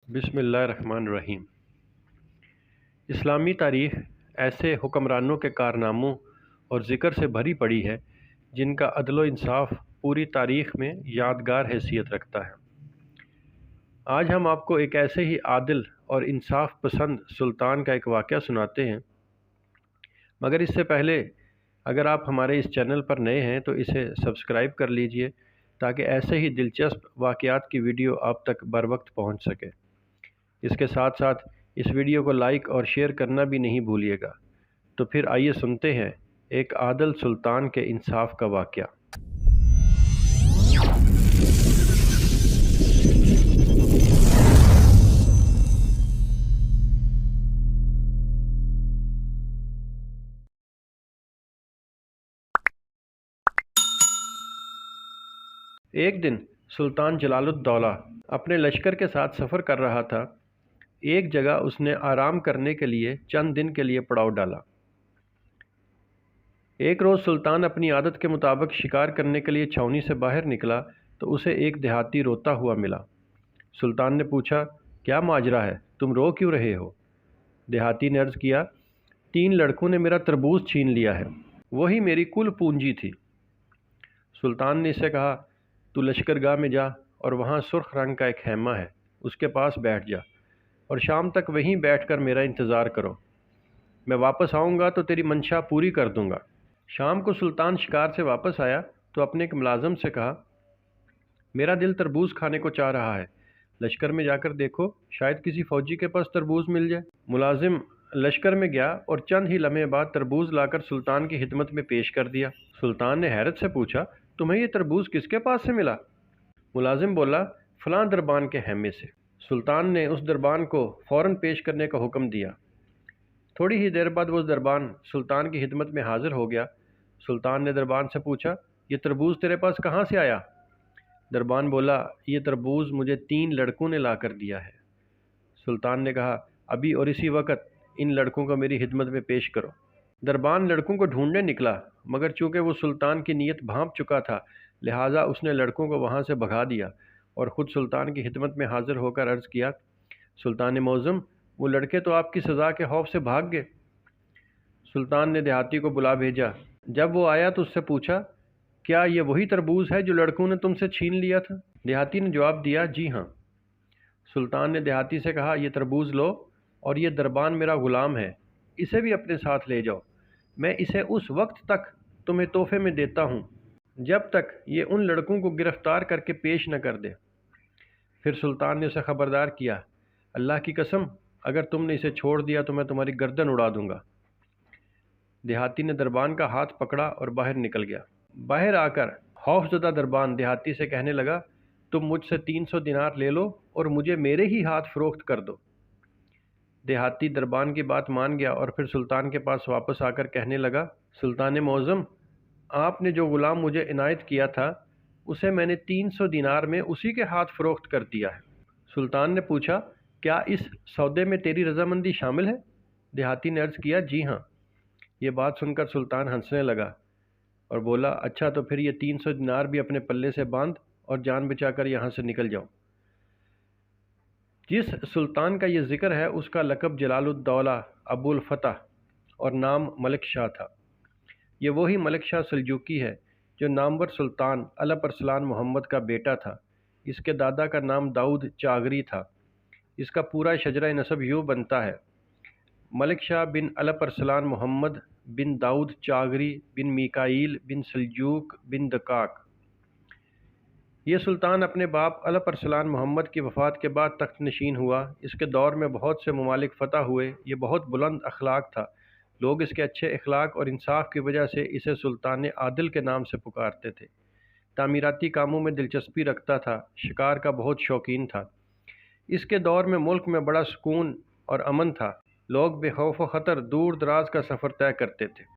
बिस्मिल्लाहिर्रहमानिर्रहीम। इस्लामी तारीख़ ऐसे हुक्मरानों के कारनामों और ज़िक्र से भरी पड़ी है जिनका अदल व इंसाफ पूरी तारीख़ में यादगार हैसियत रखता है। आज हम आपको एक ऐसे ही आदिल और इंसाफ पसंद सुल्तान का एक वाक़या सुनाते हैं, मगर इससे पहले अगर आप हमारे इस चैनल पर नए हैं तो इसे सब्सक्राइब कर लीजिए ताकि ऐसे ही दिलचस्प वाक़यात की वीडियो आप तक बर वक्त पहुँच सके। इसके साथ साथ इस वीडियो को लाइक और शेयर करना भी नहीं भूलिएगा। तो फिर आइए सुनते हैं एक आदिल सुल्तान के इंसाफ का वाक़या। एक दिन सुल्तान जलालुद्दौला अपने लश्कर के साथ सफ़र कर रहा था। एक जगह उसने आराम करने के लिए चंद दिन के लिए पड़ाव डाला। एक रोज़ सुल्तान अपनी आदत के मुताबिक शिकार करने के लिए छावनी से बाहर निकला तो उसे एक देहाती रोता हुआ मिला। सुल्तान ने पूछा, क्या माजरा है, तुम रो क्यों रहे हो? देहाती ने अर्ज़ किया, 3 लड़कों ने मेरा तरबूज छीन लिया है, वही मेरी कुल पूंजी थी। सुल्तान ने इससे कहा, तू लश्करगाह में जा और वहाँ सुर्ख रंग का एक खैमा है, उसके पास बैठ जा और शाम तक वहीं बैठकर मेरा इंतज़ार करो। मैं वापस आऊँगा तो तेरी मंशा पूरी कर दूँगा। शाम को सुल्तान शिकार से वापस आया तो अपने एक मुलाजिम से कहा, मेरा दिल तरबूज खाने को चाह रहा है, लश्कर में जाकर देखो, शायद किसी फ़ौजी के पास तरबूज मिल जाए। मुलाजिम लश्कर में गया और चंद ही लम्हे बाद तरबूज लाकर सुल्तान की खिदमत में पेश कर दिया। सुल्तान ने हैरत से पूछा, तुम्हें ये तरबूज किसके पास से मिला? मुलाजिम बोला, फ़लाँ दरबान के हैमे से। सुल्तान ने उस दरबान को फ़ौरन पेश करने का हुक्म दिया। थोड़ी ही देर बाद वो दरबान सुल्तान की खिदमत में हाज़िर हो गया। सुल्तान ने दरबान से पूछा, ये तरबूज तेरे पास कहाँ से आया? दरबान बोला, ये तरबूज मुझे 3 लड़कों ने ला कर दिया है। सुल्तान ने कहा, अभी और इसी वक्त इन लड़कों को मेरी खिदमत में पेश करो। दरबान लड़कों को ढूंढने निकला, मगर चूँकि वो सुल्तान की नीयत भांप चुका था, लिहाजा उसने लड़कों को वहाँ से भगा दिया और ख़ुद सुल्तान की खिदमत में हाज़िर होकर अर्ज़ किया, सुल्तान मौज़म, वो लड़के तो आपकी सज़ा के खौफ से भाग गए। सुल्तान ने देहाती को बुला भेजा। जब वो आया तो उससे पूछा, क्या ये वही तरबूज है जो लड़कों ने तुमसे छीन लिया था? देहाती ने जवाब दिया, जी हाँ। सुल्तान ने देहाती से कहा, ये तरबूज लो और ये दरबान मेरा ग़ुलाम है, इसे भी अपने साथ ले जाओ। मैं इसे उस वक्त तक तुम्हें तोहफे में देता हूँ जब तक ये उन लड़कों को गिरफ़्तार करके पेश न कर दे। फिर सुल्तान ने उसे ख़बरदार किया, अल्लाह की कसम, अगर तुमने इसे छोड़ दिया तो मैं तुम्हारी गर्दन उड़ा दूँगा। देहाती ने दरबान का हाथ पकड़ा और बाहर निकल गया। बाहर आकर खौफज़दा दरबान देहाती से कहने लगा, तुम मुझसे 300 दिनार ले लो और मुझे मेरे ही हाथ फ़रोख्त कर दो। देहाती दरबान की बात मान गया और फिर सुल्तान के पास वापस आकर कहने लगा, सुल्तान मौज़म, आपने जो ग़ुलाम मुझे इनायत किया था उसे मैंने 300 दिनार में उसी के हाथ फ़रोख्त कर दिया है। सुल्तान ने पूछा, क्या इस सौदे में तेरी रजामंदी शामिल है? देहाती ने अर्ज़ किया, जी हाँ। ये बात सुनकर सुल्तान हंसने लगा और बोला, अच्छा तो फिर ये 300 दिनार भी अपने पल्ले से बांध और जान बचाकर यहाँ से निकल जाओ। जिस सुल्तान का ये ज़िक्र है उसका लक़ब जलालुद्दौला अबुल फ़तह और नाम मलिक शाह था। ये वही मलिक शाह सल्जूकी है जो नामवर सुल्तान अलप अरसलान मोहम्मद का बेटा था। इसके दादा का नाम दाऊद चागरी था। इसका पूरा शजरा नसब यूँ बनता है, मलिक शाह बिन अलप अरसलान मोहम्मद बिन दाऊद चागरी बिन मीकाईल बिन सल्जूक बिन दकाक। ये सुल्तान अपने बाप अलप अरसलान मोहम्मद की वफ़ात के बाद तख्त नशीन हुआ। इसके दौर में बहुत से ममालिक फ़तह हुए। ये बहुत बुलंद अखलाक था। लोग इसके अच्छे अखलाक और इंसाफ की वजह से इसे सुल्तान आदिल के नाम से पुकारते थे। तामीराती कामों में दिलचस्पी रखता था। शिकार का बहुत शौकीन था। इसके दौर में मुल्क में बड़ा सुकून और अमन था। लोग बेखौफ व ख़तर दूर दराज का सफ़र तय करते थे।